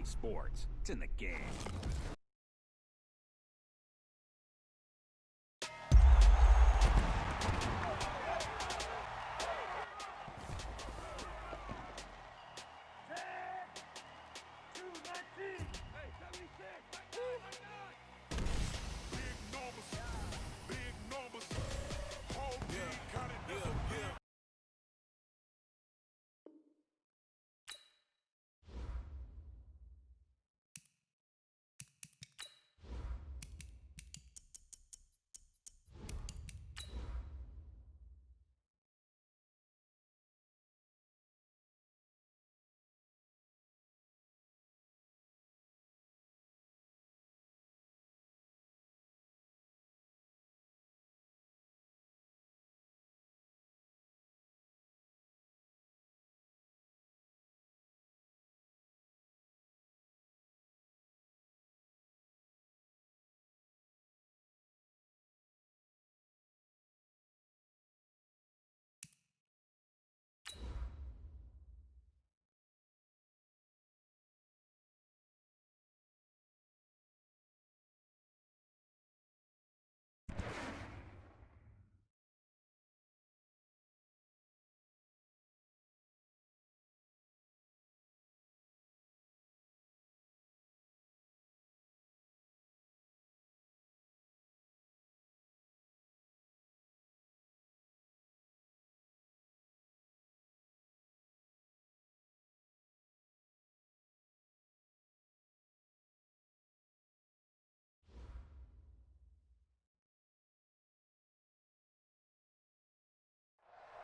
sports. It's in the game.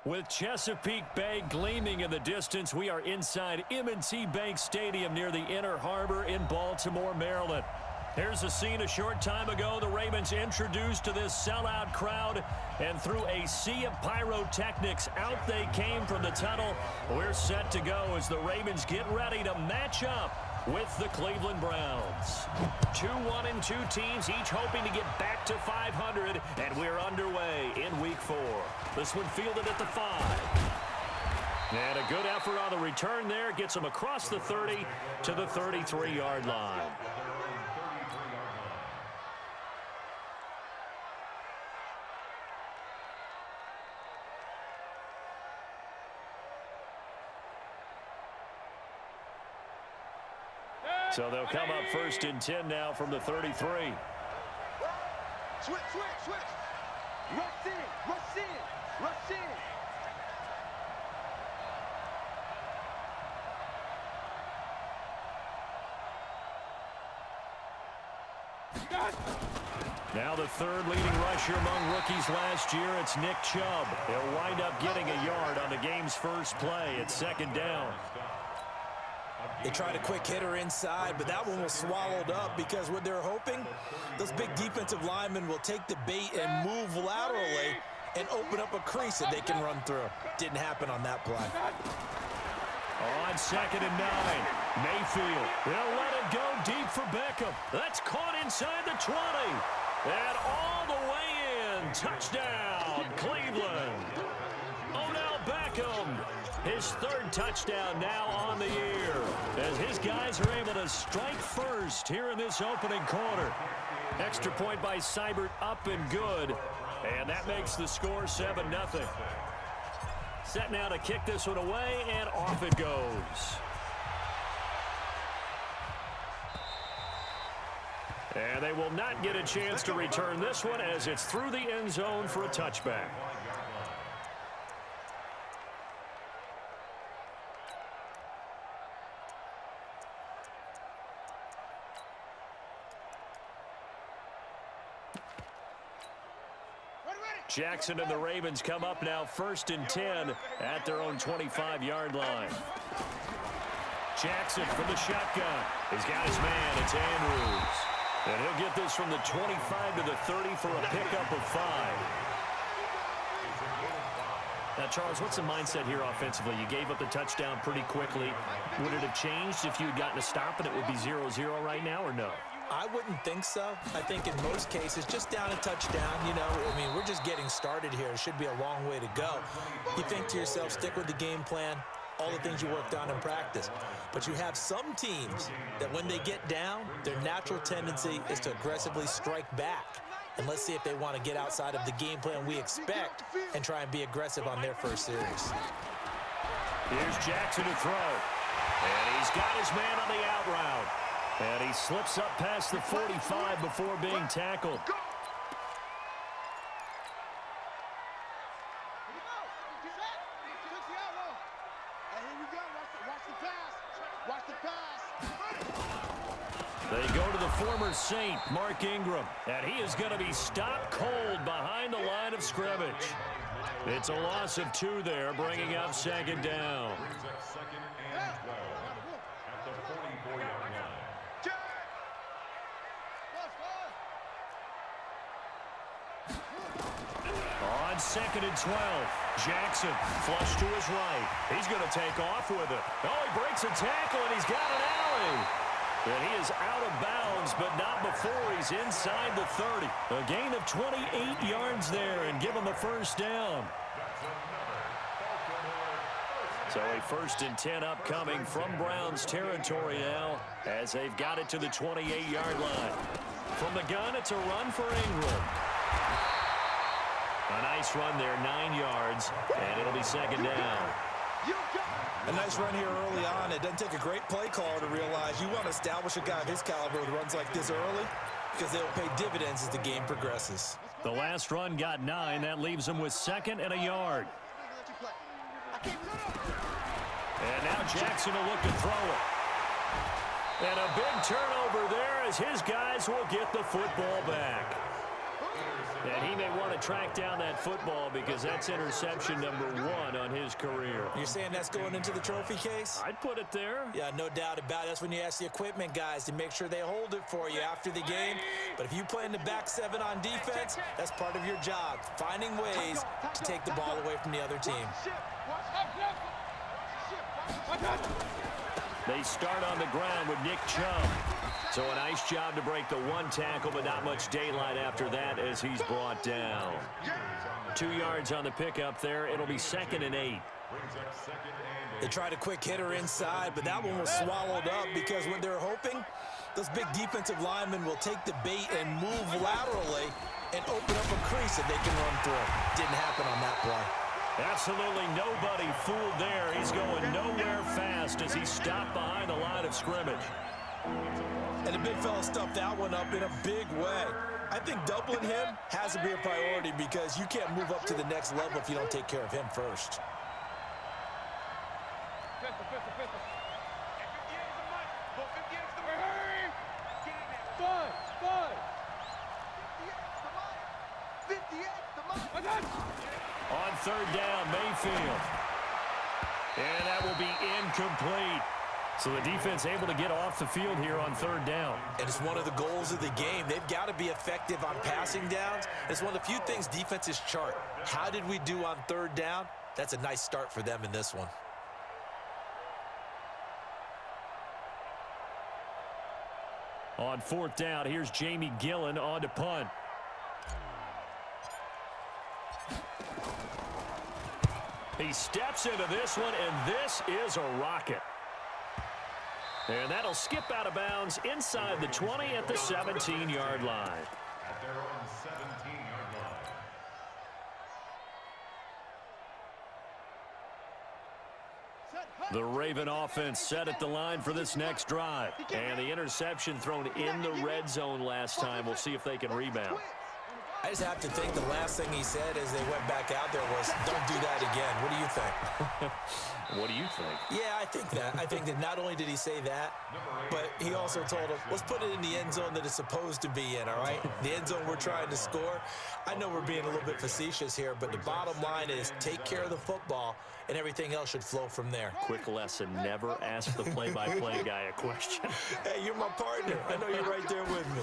With Chesapeake Bay gleaming in the distance, we are inside M&T Bank Stadium near the Inner Harbor in Baltimore, Maryland. Here's a scene a short time ago. The Ravens introduced to this sellout crowd, and through a sea of pyrotechnics, out they came from the tunnel. We're set to go as the Ravens get ready to match up with the Cleveland Browns. 2-1-2 teams, each hoping to get back to 500, and we're underway in Week 4. This one fielded at the 5. And a good effort on the return there. Gets them across the 30 to the 33-yard line. So they'll come up 1st and 10 now from the 33. Switch. Rush in. Now the third leading rusher among rookies last year, it's Nick Chubb. He'll wind up getting a yard on the game's first play. It's 2nd down. They tried a quick hitter inside, but that one was swallowed up because what they're hoping, those big defensive linemen will take the bait and move laterally and open up a crease that they can run through. Didn't happen on that play. On 2nd and 9, Mayfield. They'll let it go deep for Beckham. That's caught inside the 20. And all the way in. Touchdown, Cleveland. Odell Beckham. His 3rd touchdown now on the year, as his guys are able to strike first here in this opening quarter. Extra point by Seibert, up and good, and that makes the score 7-0. Set now to kick this one away, and off it goes. And they will not get a chance to return this one as it's through the end zone for a touchback. Jackson and the Ravens come up now 1st and 10 at their own 25-yard line. Jackson from the shotgun. He's got his man. It's Andrews. And he'll get this from the 25 to the 30 for a pickup of 5. Now, Charles, what's the mindset here offensively? You gave up the touchdown pretty quickly. Would it have changed if you had gotten a stop and it would be 0-0 right now, or no? I wouldn't think so. I think in most cases, just down a touchdown, we're just getting started here. It should be a long way to go. You think to yourself, stick with the game plan. all the things you worked on in practice. But you have some teams that when they get down, their natural tendency is to aggressively strike back. And let's see if they want to get outside of the game plan we expect and try and be aggressive on their first series. Here's Jackson to throw. And he's got his man on the out route. And he slips up past the 45 before being tackled. They go to the former Saint, Mark Ingram, and he is going to be stopped cold behind the line of scrimmage. It's a loss of 2 there, bringing up second down. On 2nd and 12, Jackson flush to his right. He's going to take off with it. Oh, he breaks a tackle, and he's got an alley. And he is out of bounds, but not before he's inside the 30. A gain of 28 yards there and give him the first down. So a 1st and 10 upcoming from Browns territory now as they've got it to the 28-yard line. From the gun, it's a run for Ingram. A nice run there, 9 yards, and it'll be second down. A nice run here early on. It doesn't take a great play caller to realize you want to establish a guy of his caliber with runs like this early because they'll pay dividends as the game progresses. The last run got 9. That leaves him with 2nd and a yard. And now Jackson will look to throw it. And a big turnover there as his guys will get the football back. And he may want to track down that football because that's interception number 1 on his career. You're saying that's going into the trophy case? I'd put it there. Yeah, no doubt about it. That's when you ask the equipment guys to make sure they hold it for you after the game. But if you play in the back 7 on defense, that's part of your job, finding ways to take the ball away from the other team. They start on the ground with Nick Chubb. So a nice job to break the 1 tackle, but not much daylight after that as he's brought down. 2 yards on the pickup there. It'll be 2nd and 8. They tried a quick hitter inside, but that one was swallowed up because what they're hoping, those big defensive linemen will take the bait and move laterally and open up a crease that they can run through. Didn't happen on that play. Absolutely nobody fooled there. He's going nowhere fast as he's stopped behind the line of scrimmage. And the big fella stuffed that one up in a big way. I think doubling him has to be a priority because you can't move up to the next level if you don't take care of him first. On 3rd down, Mayfield. And that will be incomplete. So the defense able to get off the field here on 3rd down. And it's one of the goals of the game. They've got to be effective on passing downs. It's one of the few things defenses chart. How did we do on 3rd down? That's a nice start for them in this one. On 4th down, here's Jamie Gillen on to punt. He steps into this one, and this is a rocket. And that'll skip out of bounds inside the 20 at the 17-yard line. The Raven offense set at the line for this next drive. And the interception thrown in the red zone last time. We'll see if they can rebound. I just have to think the last thing he said as they went back out there was, don't do that again. What do you think? What do you think? Yeah, I think that. I think that not only did he say that, but he also told him, let's put it in the end zone that it's supposed to be in, all right? The end zone we're trying to score. I know we're being a little bit facetious here, but the bottom line is take care of the football, and everything else should flow from there. Quick lesson, never ask the play-by-play guy a question. Hey, you're my partner. I know you're right there with me.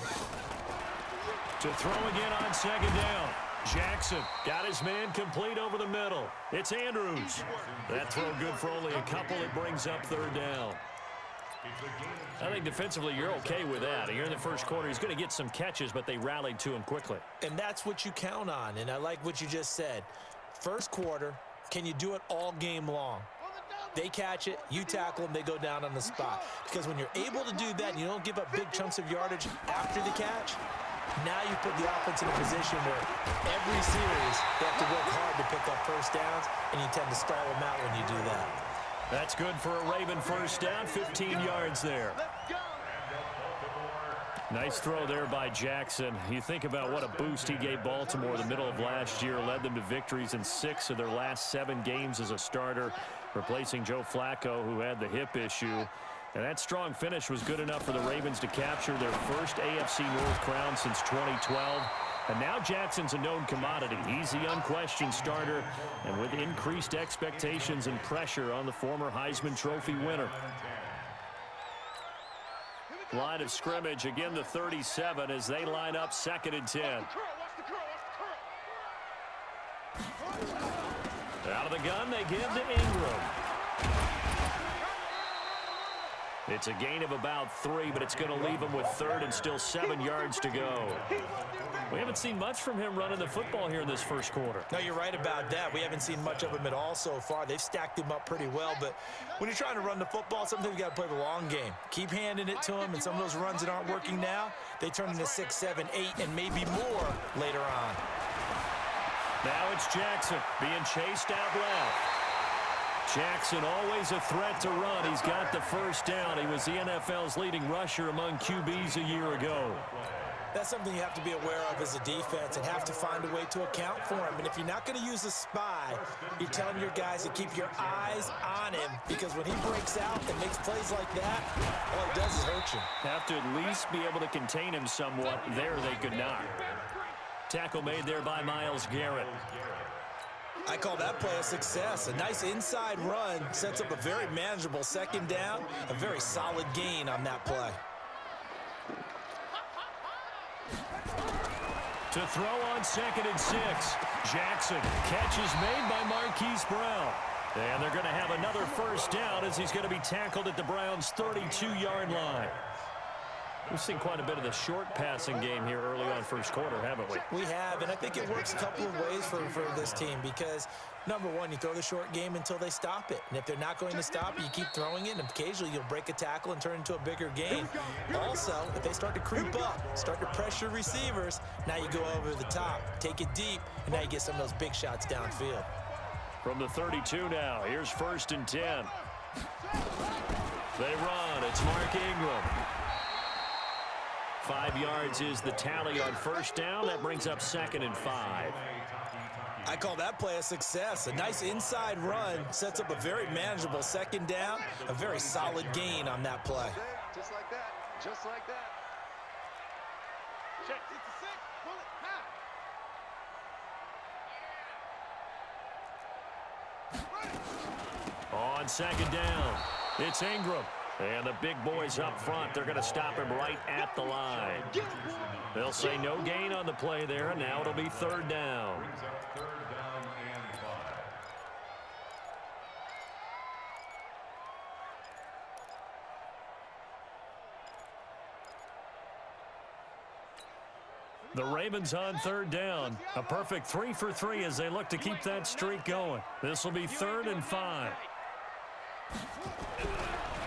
To throw again on 2nd down. Jackson got his man complete over the middle. It's Andrews. That throw good for only a couple. It brings up 3rd down. I think defensively you're okay with that. Here in the first quarter, he's going to get some catches, but they rallied to him quickly. And that's what you count on, and I like what you just said. First quarter, can you do it all game long? They catch it, you tackle them, they go down on the spot. Because when you're able to do that and you don't give up big chunks of yardage after the catch, now you put the offense in a position where every series they have to work hard to pick up first downs, and you tend to stall them out when you do that. That's good for a Raven first down, 15 yards there. Nice throw there by Jackson. You think about what a boost he gave Baltimore in the middle of last year, led them to victories in 6 of their last 7 games as a starter, replacing Joe Flacco, who had the hip issue. And that strong finish was good enough for the Ravens to capture their first AFC North crown since 2012. And now Jackson's a known commodity. He's the unquestioned starter, and with increased expectations and pressure on the former Heisman Trophy winner. Line of scrimmage, again the 37 as they line up 2nd and 10. Out of the gun, they give to Ingram. It's a gain of about 3, but it's going to leave him with 3rd and still 7 yards to go. We haven't seen much from him running the football here in this first quarter. No, you're right about that. We haven't seen much of him at all so far. They've stacked him up pretty well, but when you're trying to run the football, sometimes you got to play the long game. Keep handing it to him, and some of those runs that aren't working now, they turn into 6, 7, 8, and maybe more later on. Now it's Jackson being chased out left. Jackson always a threat to run. He's got the first down. He was the NFL's leading rusher among QBs a year ago. That's something you have to be aware of as a defense and have to find a way to account for him. And if you're not going to use a spy, you're telling your guys to keep your eyes on him, because when he breaks out and makes plays like that, all he does is hurt you. Have to at least be able to contain him somewhat. There they could not. Tackle made there by Myles Garrett. I call that play a success. A nice inside run sets up a very manageable 2nd down, a very solid gain on that play. To throw on 2nd and 6. Jackson. Catch is made by Marquise Brown. And they're going to have another first down as he's going to be tackled at the Browns' 32-yard line. We've seen quite a bit of the short passing game here early on first quarter, haven't we? We have, and I think it works a couple of ways for this team because, number one, you throw the short game until they stop it. And if they're not going to stop it, you keep throwing it, and occasionally you'll break a tackle and turn it into a bigger game. Also, if they start to creep up, start to pressure receivers, now you go over the top, take it deep, and now you get some of those big shots downfield. From the 32 now, here's 1st and 10. They run. It's Mark Ingram. 5 yards is the tally on first down. That brings up 2nd and 5. I call that play a success. A nice inside run sets up a very manageable 2nd down, a very solid gain on that play. Just like that. Just like that. Check. 66. On 2nd down, it's Ingram. And the big boys up front, they're going to stop him right at the line. They'll say no gain on the play there, and now it'll be 3rd down. The Ravens on 3rd down. A perfect 3 for 3 as they look to keep that streak going. This will be 3rd and 5.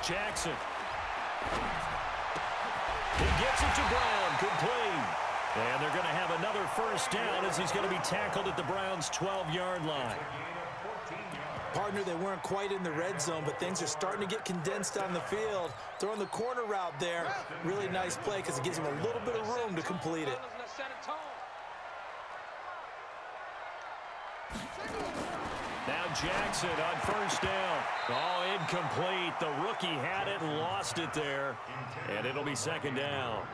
Jackson. He gets it to Brown, complete. And they're going to have another first down as he's going to be tackled at the Browns' 12-yard line. Partner, they weren't quite in the red zone, but things are starting to get condensed on the field. Throwing the corner route there, really nice play because it gives them a little bit of room to complete it. Now Jackson on first down. Oh, incomplete. The rookie had it and lost it there. And it'll be 2nd down.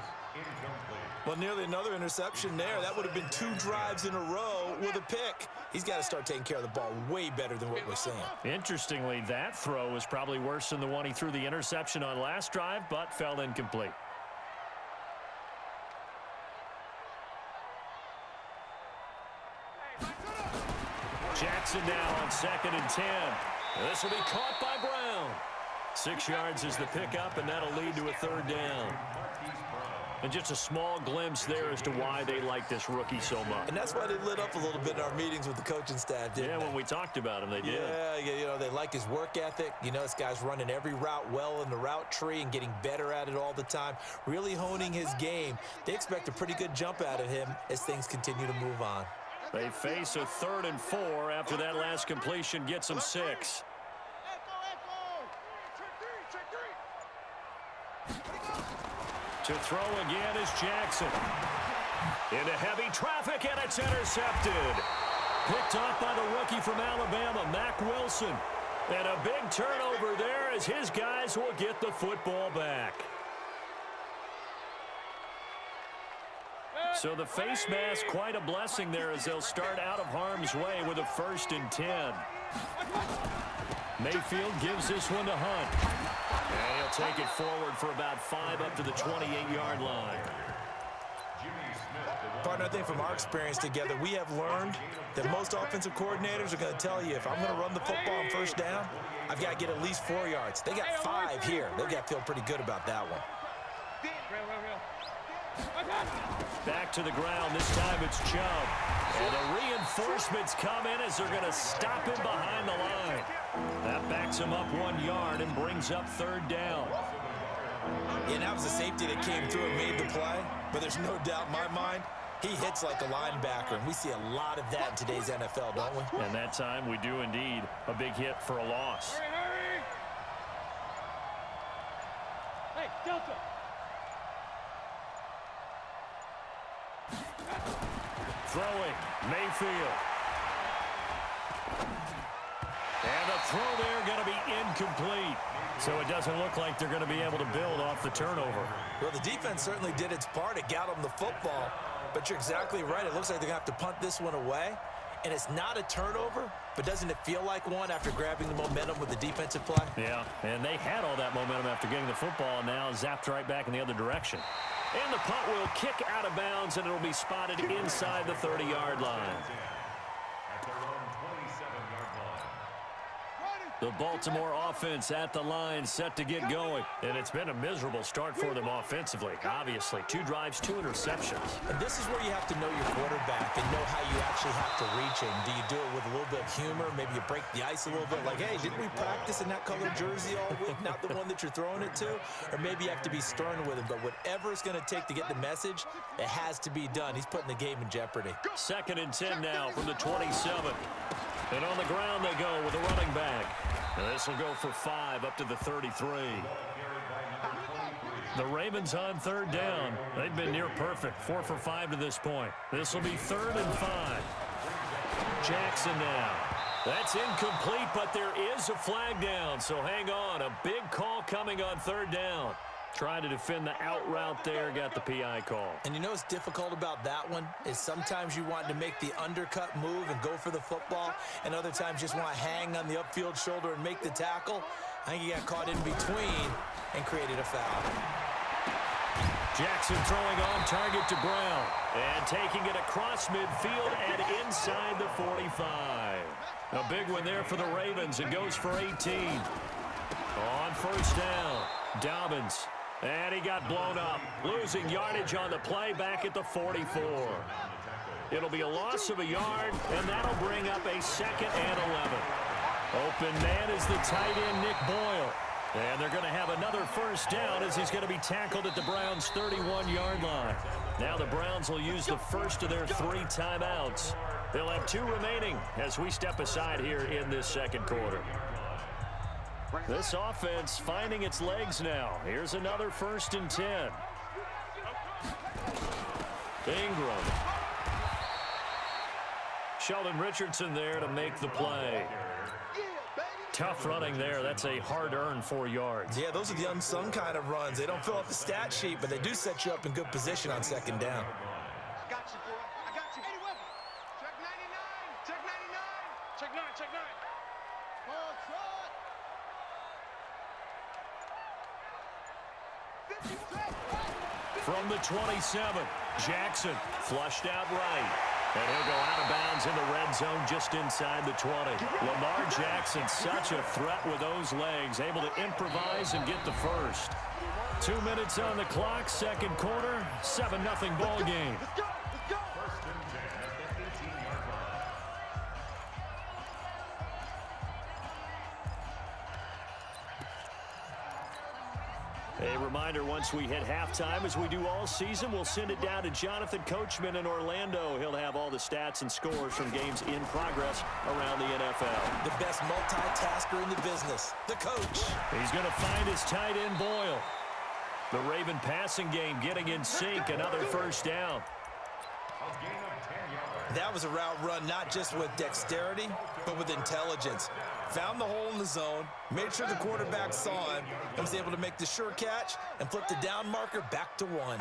Well, nearly another interception there. That would have been 2 drives in a row with a pick. He's got to start taking care of the ball way better than what we're seeing. Interestingly, that throw was probably worse than the one he threw the interception on last drive, but fell incomplete. Jackson now on 2nd and 10. This will be caught by Brown. 6 yards is the pickup, and that'll lead to a 3rd down. And just a small glimpse there as to why they like this rookie so much. And that's why they lit up a little bit in our meetings with the coaching staff, didn't Yeah, they? when we talked about him, they did. Yeah, they like his work ethic. This guy's running every route well in the route tree and getting better at it all the time, really honing his game. They expect a pretty good jump out of him as things continue to move on. They face a 3rd and 4 after that last completion gets them 6. To throw again is Jackson. Into heavy traffic, and it's intercepted. Picked off by the rookie from Alabama, Mack Wilson. And a big turnover there as his guys will get the football back. So the face mask, quite a blessing there as they'll start out of harm's way with a 1st and 10. Mayfield gives this one to Hunt. And he'll take it forward for about 5 up to the 28-yard line. Partner, I think from our experience together, we have learned that most offensive coordinators are going to tell you, if I'm going to run the football on 1st down, I've got to get at least 4 yards. They got 5 here. They've got to feel pretty good about that one. Back to the ground. This time it's Chubb. And the reinforcements come in as they're going to stop him behind the line. That backs him up 1 yard and brings up 3rd down. Yeah, that was a safety that came through and made the play. But there's no doubt in my mind, he hits like a linebacker. And we see a lot of that in today's NFL, don't we? And that time we do indeed a big hit for a loss. Hurry! Hey, Delta! Throwing, Mayfield. And the throw there going to be incomplete. So it doesn't look like they're going to be able to build off the turnover. Well, the defense certainly did its part. It got them the football. But you're exactly right. It looks like they're going to have to punt this one away. And it's not a turnover, but doesn't it feel like one after grabbing the momentum with the defensive play? Yeah, and they had all that momentum after getting the football, and now zapped right back in the other direction. And the punt will kick out of bounds, and it'll be spotted inside the 30-yard line. The Baltimore offense at the line, set to get going. And it's been a miserable start for them offensively. Obviously, 2 drives, 2 interceptions. And this is where you have to know your quarterback and know how you actually have to reach him. Do you do it with a little bit of humor? Maybe you break the ice a little bit, like, hey, didn't we practice in that colored jersey all week, not the one that you're throwing it to? Or maybe you have to be stern with him. But whatever it's going to take to get the message, it has to be done. He's putting the game in jeopardy. 2nd and 10 now from the 27. And on the ground they go with a running back. And this will go for 5 up to the 33. The Ravens on 3rd down. They've been near perfect, 4 for 5 to this point. This will be 3rd and 5. Jackson now. That's incomplete, but there is a flag down, so hang on. A big call coming on 3rd down. Trying to defend the out route there, got the PI call. And you know what's difficult about that one is sometimes you want to make the undercut move and go for the football, and other times just want to hang on the upfield shoulder and make the tackle. I think he got caught in between and created a foul. Jackson throwing on target to Brown. And taking it across midfield and inside the 45. A big one there for the Ravens. It goes for 18. On 1st down, Dobbins. And he got blown up. Losing yardage on the play back at the 44. It'll be a loss of a yard, and that'll bring up a 2nd and 11. Open man is the tight end, Nick Boyle. And they're going to have another 1st down as he's going to be tackled at the Browns' 31-yard line. Now the Browns will use the first of their 3 timeouts. They'll have 2 remaining as we step aside here in this 2nd quarter. This offense finding its legs now. Here's another 1st and 10. Ingram. Sheldon Richardson there to make the play. Tough running there. That's a hard-earned 4 yards. Yeah, those are the unsung kind of runs. They don't fill up the stat sheet, but they do set you up in good position on 2nd down. I got you, boy. I got you. Check 99. Check 99. Check 9, check 9. Ball shot. 50. From the 27, Jackson flushed out right. And he'll go out of bounds in the red zone just inside the 20. Lamar Jackson, such a threat with those legs, able to improvise and get the first. 2 minutes on the clock, second quarter, 7-0 ball game. Let's go. Let's go. A reminder, once we hit halftime, as we do all season, we'll send it down to Jonathan Coachman in Orlando. He'll have all the stats and scores from games in progress around the NFL. The best multitasker in the business, the coach. He's going to find his tight end, Boyle. The Raven passing game getting in sync, another first down. That was a route run not just with dexterity, but with intelligence. Found the hole in the zone, made sure the quarterback saw him, and was able to make the sure catch and flip the down marker back to 1.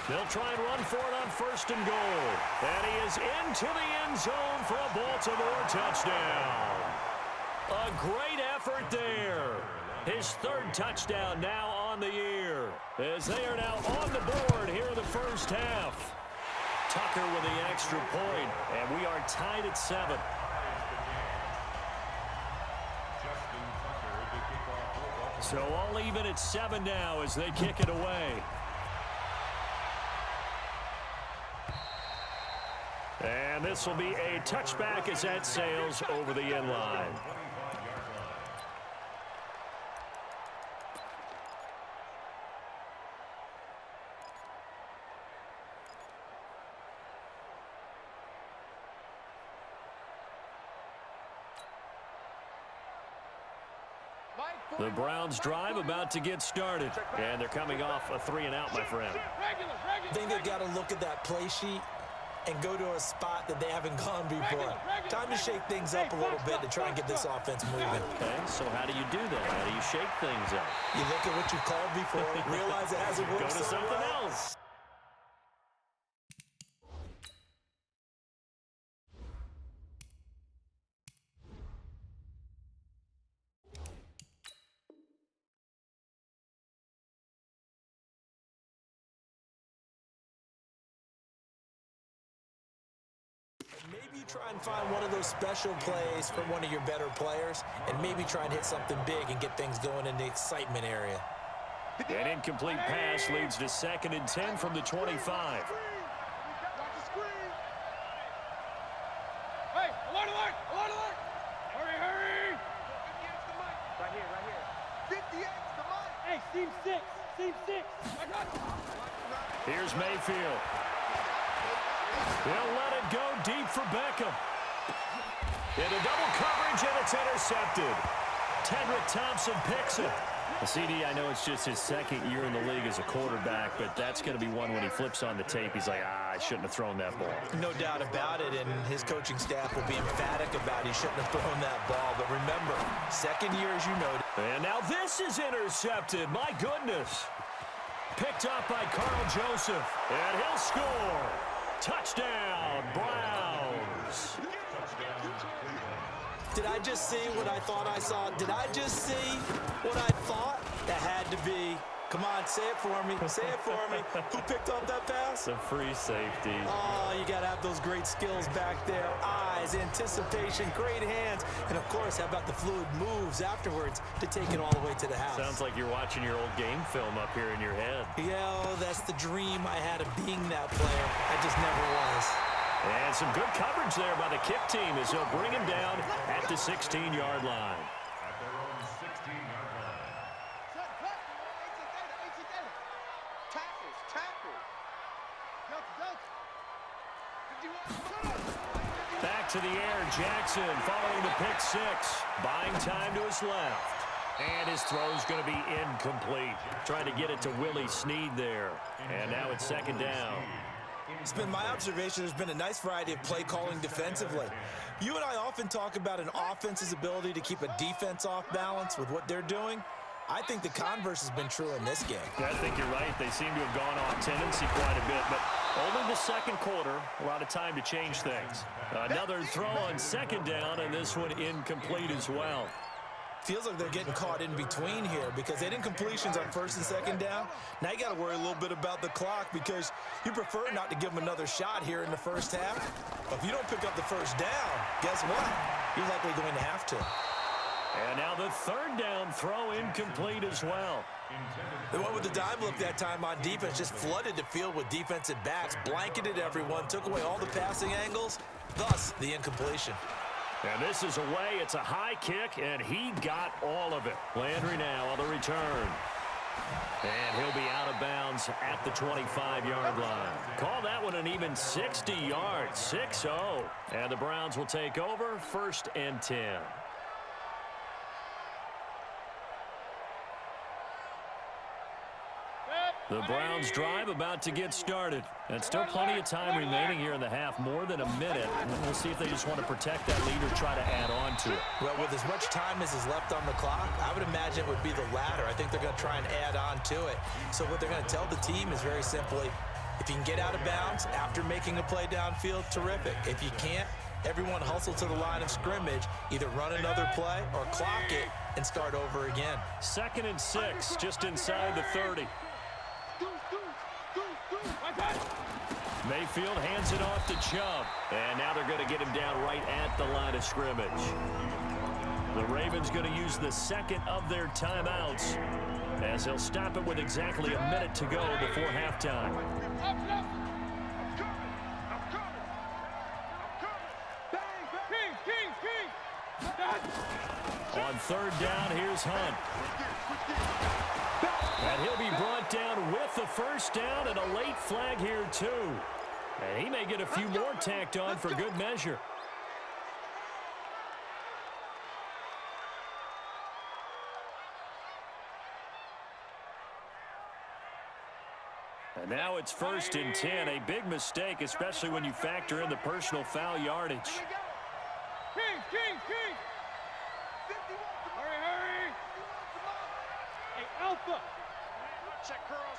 They'll try and run for it on first and goal. And he is into the end zone for a Baltimore touchdown. A great effort there. His third touchdown now on the year, as they are now on the board here in the first half. Tucker with the extra point, and we are tied at 7. So all even at 7 now as they kick it away. And this will be a touchback as that sails over the end line. The Browns drive about to get started, and they're coming off a 3-and-out, my friend. I think they've got to look at that play sheet and go to a spot that they haven't gone before. Time to shake things up a little bit to try and get this offense moving. Okay, so how do you do that? How do you shake things up? You look at what you called before, realize it hasn't worked. Go to so something well. else. Maybe you try and find one of those special plays from one of your better players, and maybe try and hit something big and get things going in the excitement area. An incomplete pass leads to 2nd and 10 from the 25. Hey, alert, alert, alert, alert! Hurry, hurry! Right here. 50X the mic. Hey, seam 6, seam 6. I got you. Here's Mayfield. He'll let it go deep for Beckham. Into double coverage, and it's intercepted. Tedrick Thompson picks it. The CD, I know it's just his 2nd year in the league as a quarterback, but that's going to be one when he flips on the tape, he's like, I shouldn't have thrown that ball. No doubt about it, and his coaching staff will be emphatic about he shouldn't have thrown that ball. But remember, 2nd year, as you noted. And now this is intercepted. My goodness. Picked up by Carl Joseph, and he'll score. Touchdown, Browns. Did I just see what I thought I saw? Did I just see what I thought? That had to be. Come on, say it for me. Say it for me. Who picked up that pass? The free safety. Oh, you got to have those great skills back there. Eyes, anticipation, great hands. And, of course, how about the fluid moves afterwards to take it all the way to the house? Sounds like you're watching your old game film up here in your head. Yeah, that's the dream I had of being that player. I just never was. And some good coverage there by the kick team as they'll bring him down at the 16-yard line. Back to the air, Jackson following the pick 6. Buying time to his left. And his throw's going to be incomplete. Trying to get it to Willie Snead there. And now it's 2nd down. It's been my observation there's been a nice variety of play calling defensively. You and I often talk about an offense's ability to keep a defense off balance with what they're doing. I think the converse has been true in this game. I think you're right. They seem to have gone off tendency quite a bit, but only the 2nd quarter, a lot of time to change things. Another throw on 2nd down, and this one incomplete as well. Feels like they're getting caught in between here because they didn't completions on first and second down. Now you got to worry a little bit about the clock because you prefer not to give them another shot here in the first half. But if you don't pick up the first down, guess what? You're likely going to have to. And now the third down throw incomplete as well. They went with the dime look that time on defense, just flooded the field with defensive backs, blanketed everyone, took away all the passing angles, thus the incompletion. And this is away. It's a high kick, and he got all of it. Landry now on the return. And he'll be out of bounds at the 25-yard line. Call that one an even 60 yards, 6-0. And the Browns will take over, 1st and 10. The Browns drive about to get started. And still plenty of time remaining here in the half, more than a minute. And we'll see if they just want to protect that lead or try to add on to it. Well, with as much time as is left on the clock, I would imagine it would be the latter. I think they're going to try and add on to it. So what they're going to tell the team is very simply, if you can get out of bounds after making a play downfield, terrific. If you can't, everyone hustle to the line of scrimmage, either run another play or clock it and start over again. 2nd and 6, just inside the 30. Mayfield hands it off to Chubb. And now they're going to get him down right at the line of scrimmage. The Ravens going to use the second of their timeouts as they'll stop it with exactly a minute to go before halftime. On 3rd down, here's Hunt. And he'll be brought down with the first down and a late flag here, too. And he may get a few more tacked on for good measure. And now it's 1st and 10, a big mistake, especially when you factor in the personal foul yardage. King! Hurry! Hey, Alpha! Check curls.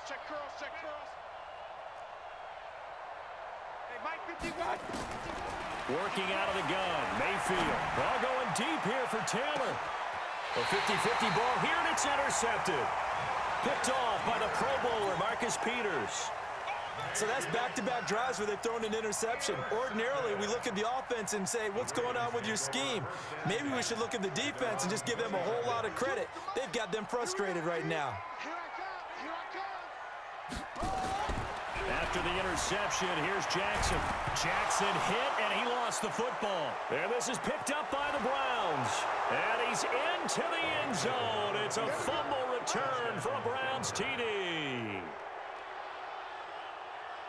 Hey, Mike, 51. Working out of the gun, Mayfield. Ball going deep here for Taylor. A 50-50 ball here, and it's intercepted. Picked off by the Pro Bowler, Marcus Peters. So that's back-to-back drives where they've thrown an interception. Ordinarily, we look at the offense and say, what's going on with your scheme? Maybe we should look at the defense and just give them a whole lot of credit. They've got them frustrated right now. After the interception, here's Jackson. Jackson hit, and he lost the football. And this is picked up by the Browns. And he's into the end zone. It's a fumble return for a Browns TD.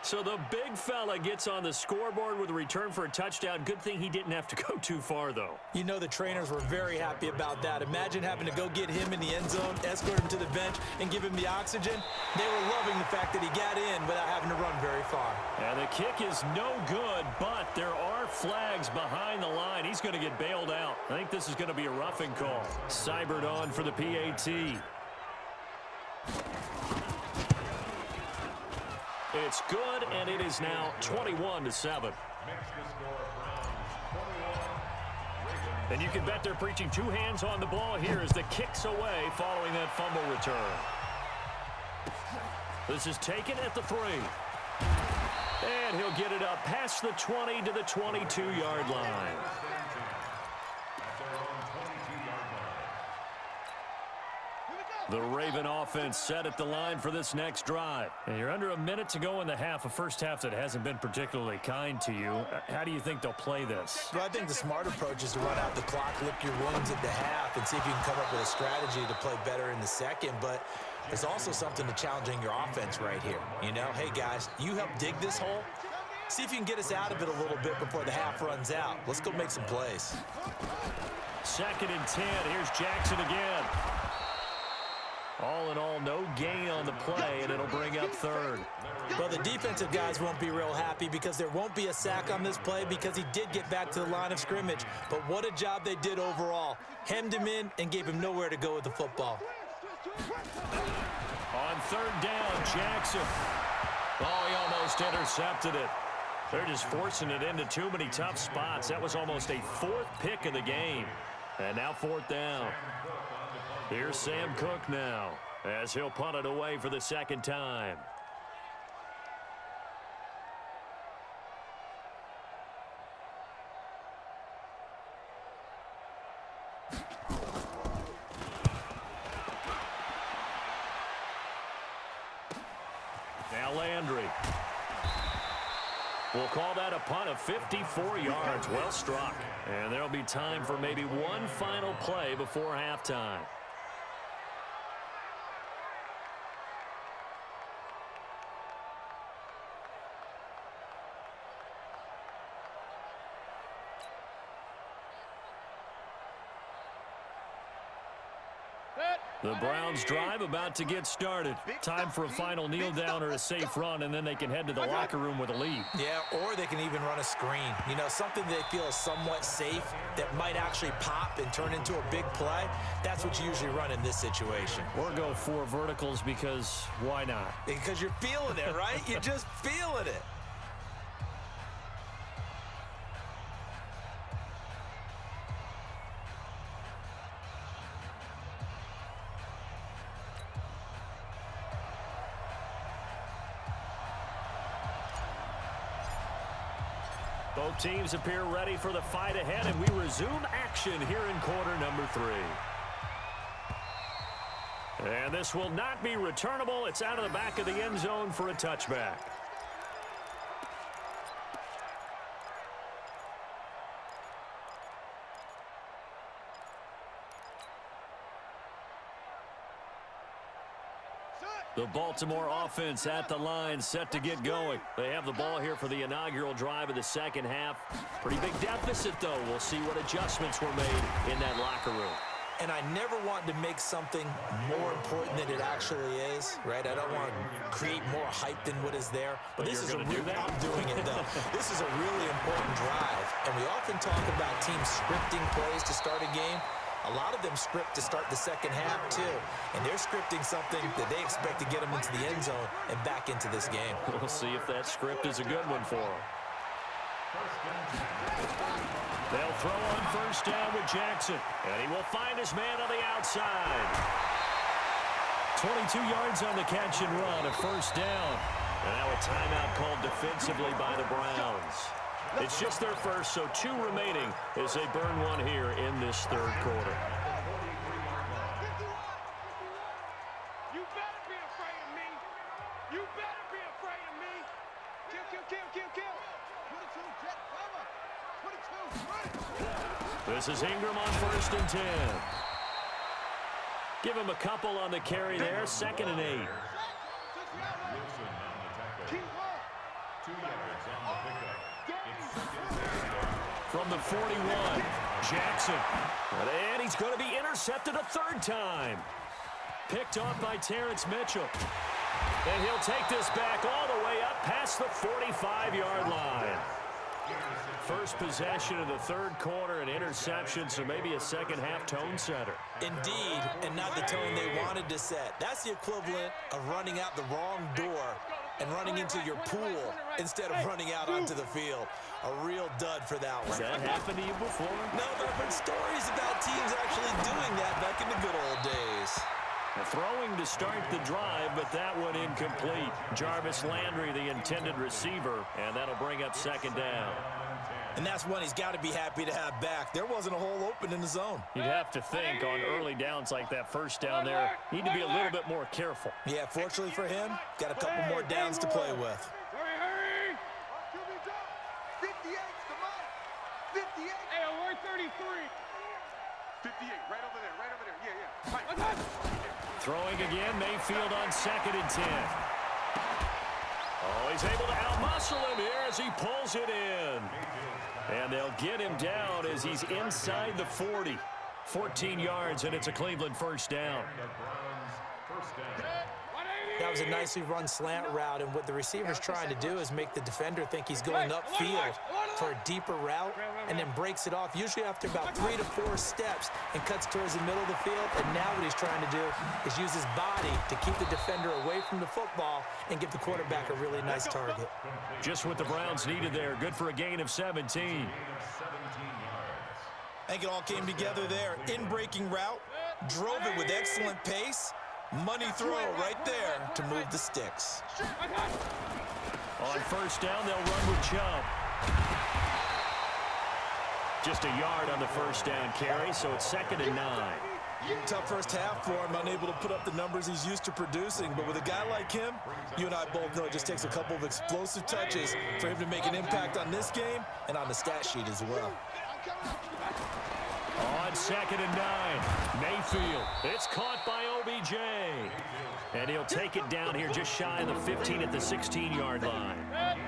So the big fella gets on the scoreboard with a return for a touchdown. Good thing he didn't have to go too far, though. You know the trainers were very happy about that. Imagine having to go get him in the end zone, escort him to the bench, and give him the oxygen. They were loving the fact that he got in without having to run very far. And the kick is no good, but there are flags behind the line. He's going to get bailed out. I think this is going to be a roughing call. Seibert on for the PAT. It's good, and it is now 21-7. And you can bet they're preaching two hands on the ball here as the kick's away following that fumble return. This is taken at the 3. And he'll get it up past the 20 to the 22-yard line. The Raven offense set at the line for this next drive. And you're under a minute to go in the half, a first half that hasn't been particularly kind to you. How do you think they'll play this? Well, I think the smart approach is to run out the clock, lick your wounds at the half, and see if you can come up with a strategy to play better in the second. But there's also something to challenging your offense right here. You know, hey, guys, you help dig this hole. See if you can get us out of it a little bit before the half runs out. Let's go make some plays. 2nd and 10. Here's Jackson again. All in all, no gain on the play, and it'll bring up 3rd. Well, the defensive guys won't be real happy because there won't be a sack on this play because he did get back to the line of scrimmage. But what a job they did overall. Hemmed him in and gave him nowhere to go with the football. On 3rd down, Jackson. Oh, he almost intercepted it. They're just forcing it into too many tough spots. That was almost a 4th pick of the game. And now 4th down. Here's Sam Cook now, as he'll punt it away for the second time. Now Landry. We'll call that a punt of 54 yards. Well struck. And there'll be time for maybe one final play before halftime. The Browns drive about to get started. Time for a final kneel down or a safe run, and then they can head to the locker room with a lead. Yeah, or they can even run a screen. You know, something they feel is somewhat safe that might actually pop and turn into a big play. That's what you usually run in this situation. Or go 4 verticals because why not? Because you're feeling it, right? You're just feeling it. Both teams appear ready for the fight ahead, and we resume action here in quarter number 3. And this will not be returnable. It's out of the back of the end zone for a touchback. The Baltimore offense at the line, set to get going. They have the ball here for the inaugural drive of the second half. Pretty big deficit, though. We'll see what adjustments were made in that locker room. And I never want to make something more important than it actually is, right? I don't want to create more hype than what is there. But this is I'm doing it, though. This is a really important drive. And we often talk about teams scripting plays to start a game. A lot of them script to start the second half, too. And they're scripting something that they expect to get them into the end zone and back into this game. We'll see if that script is a good one for them. They'll throw on first down with Jackson. And he will find his man on the outside. 22 yards on the catch and run, a first down. And now a timeout called defensively by the Browns. It's just their first, so 2 remaining as they burn one here in this third quarter. You better be afraid of me. You better be afraid of me. Kill, kill, kill, kill, kill. 22, jet, cover. 22, run. This is Ingram on first and 10. Give him a couple on the carry there, 2nd and 8. From the 41, Jackson. And he's going to be intercepted a 3rd time. Picked off by Terrence Mitchell. And he'll take this back all the way up past the 45-yard line. First possession of the third quarter, an interception, so maybe a second-half tone setter. Indeed, and not the tone they wanted to set. That's the equivalent of running out the wrong door and running into your pool instead of running out onto the field. A real dud for that one. Has that happened to you before? No, but I've heard stories about teams actually doing that back in the good old days. Throwing to start the drive, but that one incomplete. Jarvis Landry, the intended receiver, and that'll bring up 2nd down. And that's one he's got to be happy to have back. There wasn't a hole open in the zone. You'd have to think on early downs like that first down there, need to be a little bit more careful. Yeah, fortunately for him, got a couple more downs to play with. Hurry, hurry. 58, come on. 58. Hey, alert 33. 58, right over there, yeah, yeah. Right. Throwing again, Mayfield on 2nd and 10. Oh, he's able to outmuscle him here as he pulls it in. And they'll get him down as he's inside the 40. 14 yards, and it's a Cleveland first down. That was a nicely run slant route, and what the receiver's trying to do is make the defender think he's going upfield for a deeper route and then breaks it off, usually after about 3 to 4 steps, and cuts towards the middle of the field. And now what he's trying to do is use his body to keep the defender away from the football and give the quarterback a really nice target. Just what the Browns needed there. Good for a gain of 17. I think it all came together there. In-breaking route, drove it with excellent pace. Money throw right there to move the sticks. On first down, they'll run with Chubb. Just a yard on the first down carry, so it's 2nd and 9. Tough first half for him, unable to put up the numbers he's used to producing. But with a guy like him, you and I both know it just takes a couple of explosive touches for him to make an impact on this game and on the stat sheet as well. On 2nd and 9, Mayfield. It's caught by OBJ. And he'll take it down here just shy of the 15 at the 16-yard line.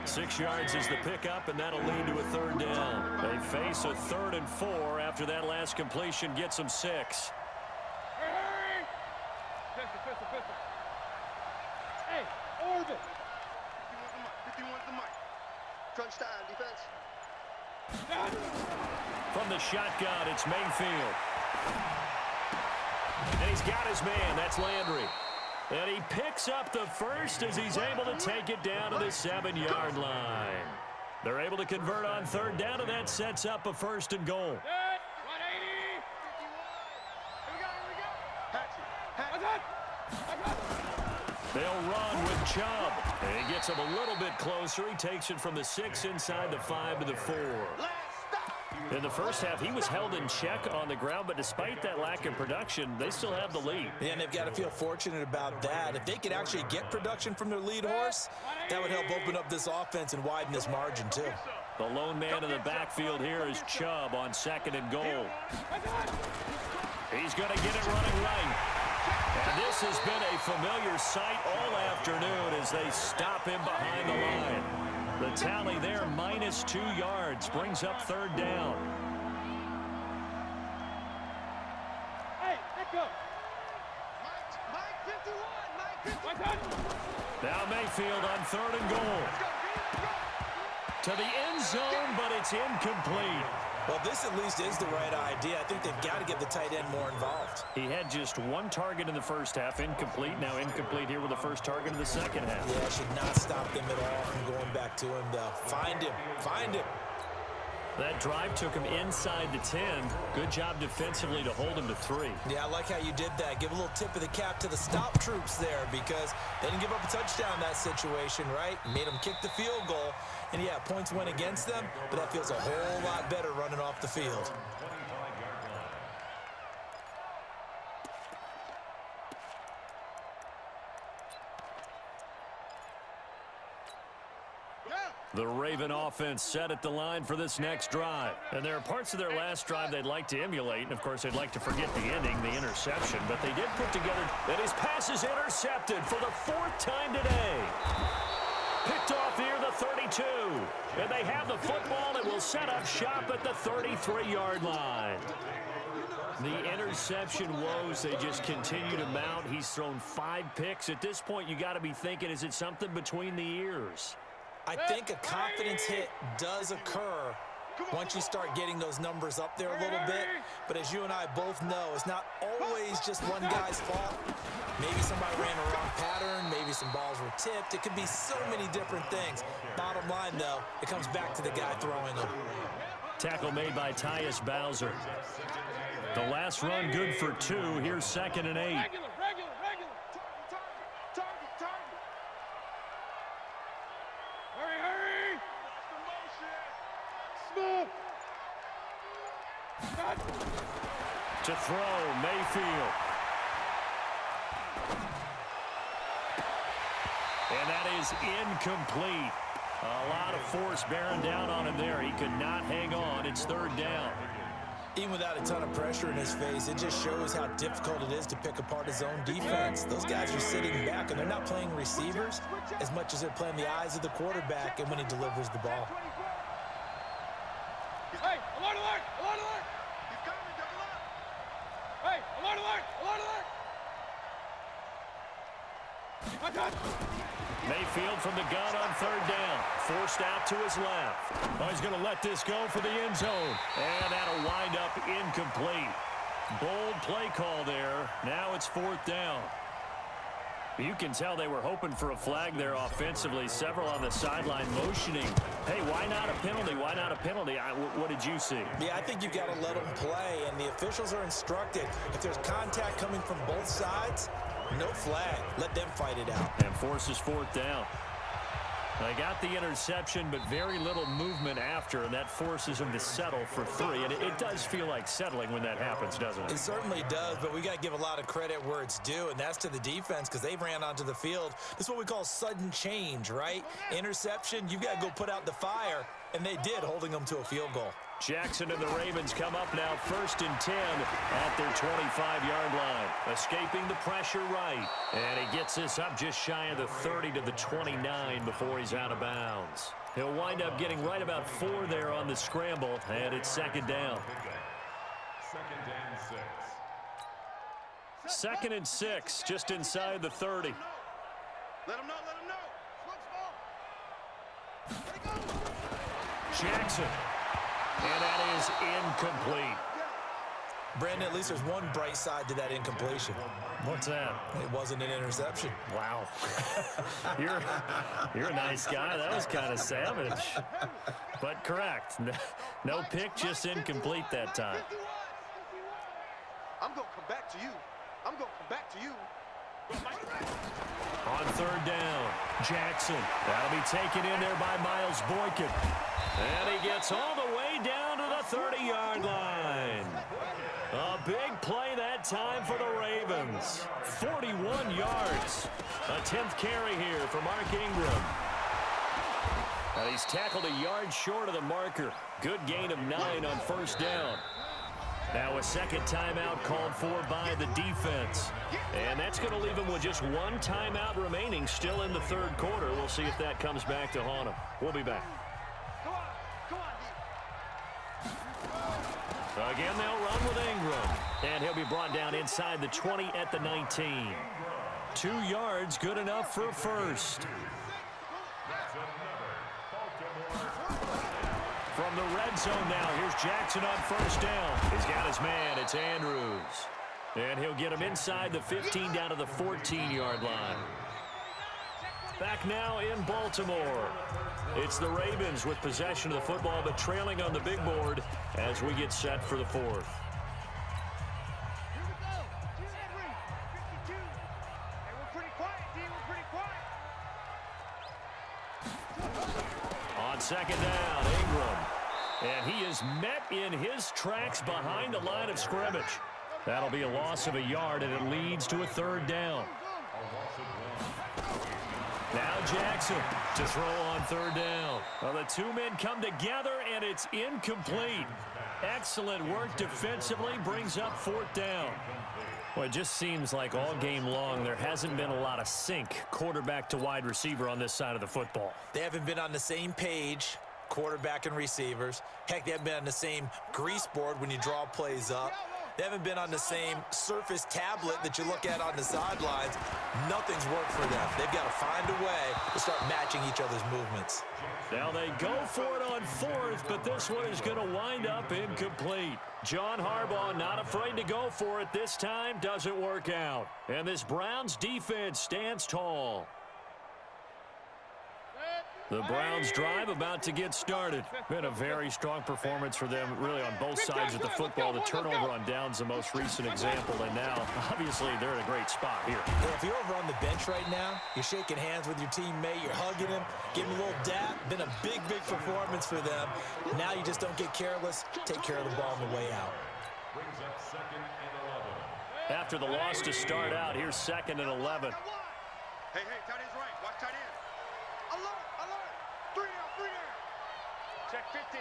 6 yards is the pickup, and that'll lead to a 3rd down. They face a 3rd and 4 after that last completion gets them 6. Hey, orbit. 51's the mic. Crunch time, defense. From the shotgun, it's Mayfield. And he's got his man. That's Landry. And he picks up the first as he's able to take it down to the 7-yard line. They're able to convert on 3rd down, and that sets up a 1st and goal. 180. They'll run with Chubb. And he gets him a little bit closer. He takes it from the 6 inside the 5 to the 4. In the first half, he was held in check on the ground, but despite that lack of production, they still have the lead. Yeah, and they've got to feel fortunate about that. If they could actually get production from their lead horse, that would help open up this offense and widen this margin, too. The lone man in the backfield here is Chubb on 2nd and goal. He's going to get it running right. And this has been a familiar sight all afternoon as they stop him behind the line. The tally there, -2 yards, brings up 3rd down. Hey, let go. Mike 51, Mike 51. Now Mayfield on 3rd and goal. To the end zone, but it's incomplete. Well, this at least is the right idea. I think they've got to get the tight end more involved. He had just 1 target in the first half, incomplete. Now incomplete here with the first target in the second half. Yeah, should not stop them at all from going back to him, though. Find him. Find him. That drive took him inside the 10. Good job defensively to hold him to 3. Yeah, I like how you did that. Give a little tip of the cap to the stop troops there because they didn't give up a touchdown in that situation, right? Made them kick the field goal. And, yeah, points went against them, but that feels a whole lot better running off the field. The Raven offense set at the line for this next drive. And there are parts of their last drive they'd like to emulate. And, of course, they'd like to forget the ending, the interception. But they did put together that his pass is intercepted for the 4th time today. Picked off near the 32. And they have the football and will set up shop at the 33-yard line. The interception woes, they just continue to mount. He's thrown 5 picks. At this point, you got to be thinking, is it something between the ears? I think a confidence hit does occur once you start getting those numbers up there a little bit. But as you and I both know, it's not always just one guy's fault. Maybe somebody ran a wrong pattern. Maybe some balls were tipped. It could be so many different things. Bottom line, though, it comes back to the guy throwing them. Tackle made by Tyus Bowser. The last run good for 2. Here's 2nd and 8. Regular. Hurry. Smooth. To throw, Mayfield. And that is incomplete. A lot of force bearing down on him there. He could not hang on. It's 3rd down. Even without a ton of pressure in his face, it just shows how difficult it is to pick apart his own defense. Those guys are sitting back, and they're not playing receivers as much as they're playing the eyes of the quarterback and when he delivers the ball. Hey, alert! He's coming, double up. Hey, alert! Mayfield from the gun on 3rd down. Forced out to his left. Oh, he's going to let this go for the end zone. And that'll wind up incomplete. Bold play call there. Now it's 4th down. You can tell they were hoping for a flag there offensively. Several on the sideline motioning. Hey, why not a penalty? Why not a penalty? What did you see? Yeah, I think you've got to let them play, and the officials are instructed. If there's contact coming from both sides, no flag. Let them fight it out. And forces fourth down. They got the interception, but very little movement after, and that forces them to settle for 3. And it does feel like settling when that happens, doesn't it? It certainly does, but we got to give a lot of credit where it's due, and that's to the defense because they ran onto the field. This is what we call sudden change, right? Interception, you've got to go put out the fire, and they did, holding them to a field goal. Jackson and the Ravens come up now 1st and 10 at their 25-yard line. Escaping the pressure right. And he gets this up just shy of the 30 to the 29 before he's out of bounds. He'll wind up getting right about 4 there on the scramble, and it's 2nd down. 2nd and 6, just inside the 30. Let him know, Jackson. And that is incomplete. Brandon, at least there's one bright side to that incompletion. What's that? It wasn't an interception. Wow. You're a nice guy. That was kind of savage. But correct. No pick, just incomplete that time. I'm going to come back to you. On 3rd down, Jackson. That'll be taken in there by Miles Boykin. And he gets all the way down to the 30-yard line. A big play that time for the Ravens. 41 yards. A 10th carry here for Mark Ingram. And he's tackled a yard short of the marker. Good gain of 9 on 1st down. Now a second timeout called for by the defense. And that's going to leave him with just one timeout remaining still in the 3rd quarter. We'll see if that comes back to haunt him. We'll be back. Again, they'll run with Ingram. And he'll be brought down inside the 20 at the 19. 2 yards, good enough for a first. From the red zone now, here's Jackson on 1st down. He's got his man, it's Andrews. And he'll get him inside the 15 down to the 14-yard line. Back now in Baltimore. It's the Ravens with possession of the football, but trailing on the big board as we get set for the 4th. On 2nd down, Ingram. And he is met in his tracks behind the line of scrimmage. That'll be a loss of a yard, and it leads to a 3rd down. Now Jackson to throw on 3rd down. Well, the 2 men come together, and it's incomplete. Excellent work defensively, brings up 4th down. Well, it just seems like all game long there hasn't been a lot of sync quarterback to wide receiver on this side of the football. They haven't been on the same page, quarterback and receivers. Heck, they haven't been on the same grease board when you draw plays up. They haven't been on the same surface tablet that you look at on the sidelines. Nothing's worked for them. They've got to find a way to start matching each other's movements. Now they go for it on 4th, but this one is going to wind up incomplete. John Harbaugh not afraid to go for it this time. Doesn't work out. And this Browns defense stands tall. The Browns drive about to get started. Been a very strong performance for them, really, on both sides of the football. The turnover on downs, the most recent example, and now, obviously, they're in a great spot here. Yeah, if you're over on the bench right now, you're shaking hands with your teammate, you're hugging him, giving him a little dap. Been a big, big performance for them. Now you just don't get careless. Take care of the ball on the way out. After the loss to start out, here's 2nd and 11. Hey, tight end's right. Watch tight end. Alert. 3 down. Check 50.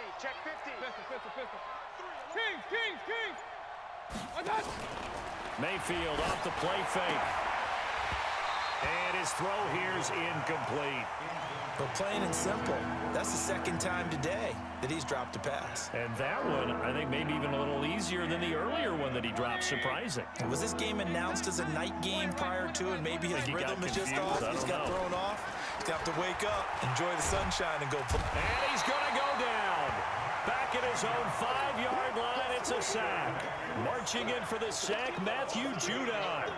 Pistol. Kings. I got it. Mayfield off the play fake. And his throw here's incomplete. But plain and simple, that's the 2nd time today that he's dropped a pass. And that one, I think, maybe even a little easier than the earlier one that he dropped. Surprising. Was this game announced as a night game prior to, and maybe his rhythm is just off? He's got thrown off. He's going to have to wake up, enjoy the sunshine, and go play. And he's going to go down. Back at his own 5-yard line, it's a sack. Marching in for the sack, Matthew Judon.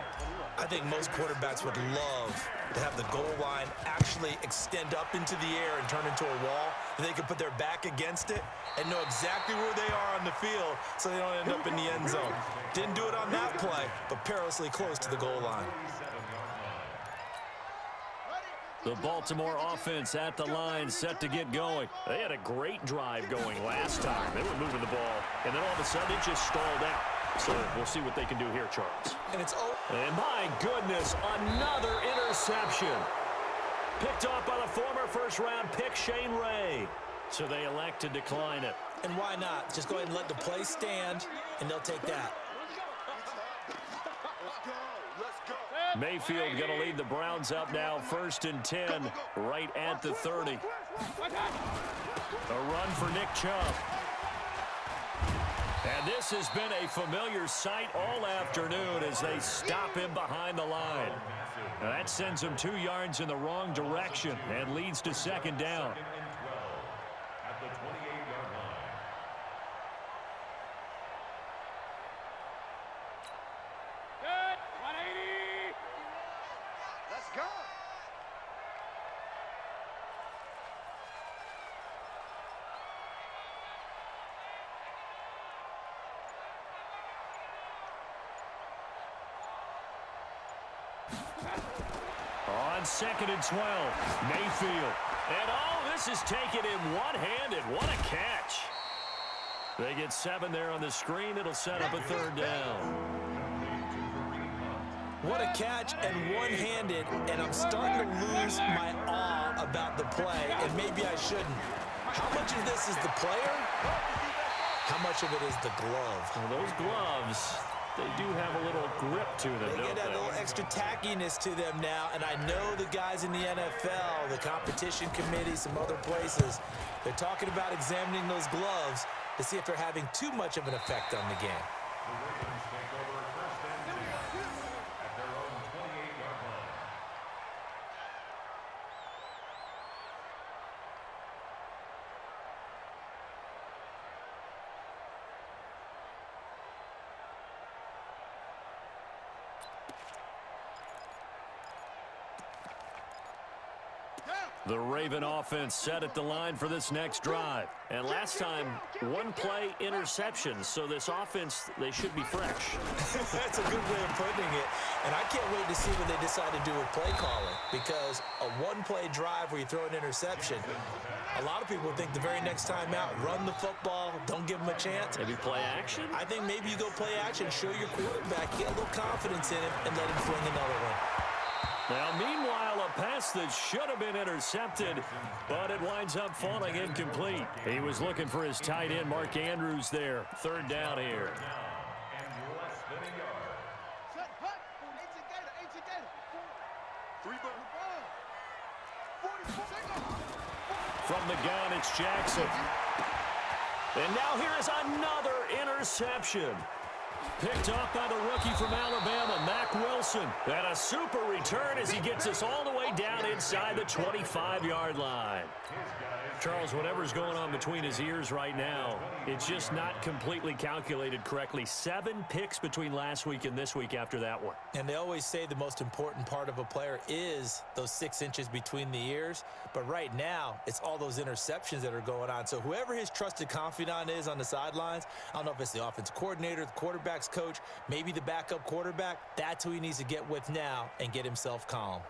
I think most quarterbacks would love to have the goal line actually extend up into the air and turn into a wall, and they can put their back against it and know exactly where they are on the field so they don't end up in the end zone. Didn't do it on that play, but perilously close to the goal line. The Baltimore offense at the line, set to get going. They had a great drive going last time. They were moving the ball, and then all of a sudden it just stalled out. So we'll see what they can do here, Charles. And my goodness, another interception. Picked off by the former first-round pick, Shane Ray. So they elect to decline it. And why not? Just go ahead and let the play stand, and they'll take that. Mayfield going to lead the Browns up now, 1st and 10, right at the 30. A run for Nick Chubb. And this has been a familiar sight all afternoon as they stop him behind the line. Now that sends him 2 yards in the wrong direction and leads to 2nd down. On 2nd and 12, Mayfield. And this is taken in one-handed. What a catch. They get 7 there on the screen. It'll set up a 3rd down. What a catch and one-handed, and I'm starting to lose my awe about the play, and maybe I shouldn't. How much of this is the player? How much of it is the glove? Well, those gloves, they do have a little grip to them, They get that little extra tackiness to them now, and I know the guys in the NFL, the competition committee, some other places, they're talking about examining those gloves to see if they're having too much of an effect on the game. The Raven offense set at the line for this next drive. And last time, 1-play interception. So this offense, they should be fresh. That's a good way of putting it. And I can't wait to see what they decide to do with play calling. Because a 1-play drive where you throw an interception, a lot of people think the very next time out, run the football, don't give them a chance. Maybe play action? I think maybe you go play action, show your quarterback, get a little confidence in him, and let him fling another one. Now, meanwhile, a pass that should have been intercepted, but it winds up falling incomplete. He was looking for his tight end, Mark Andrews, there. 3rd down here. From the gun, it's Jackson. And now here is another interception. Picked off by the rookie from Alabama, Mack Wilson. And a super return as he gets us all the way down inside the 25-yard line. Charles, whatever's going on between his ears right now, it's just not completely calculated correctly. 7 picks between last week and this week after that one. And they always say the most important part of a player is those 6 inches between the ears. But right now, it's all those interceptions that are going on. So whoever his trusted confidant is on the sidelines, I don't know if it's the offensive coordinator, the quarterback's coach, maybe the backup quarterback, that's who he needs to get with now and get himself calm.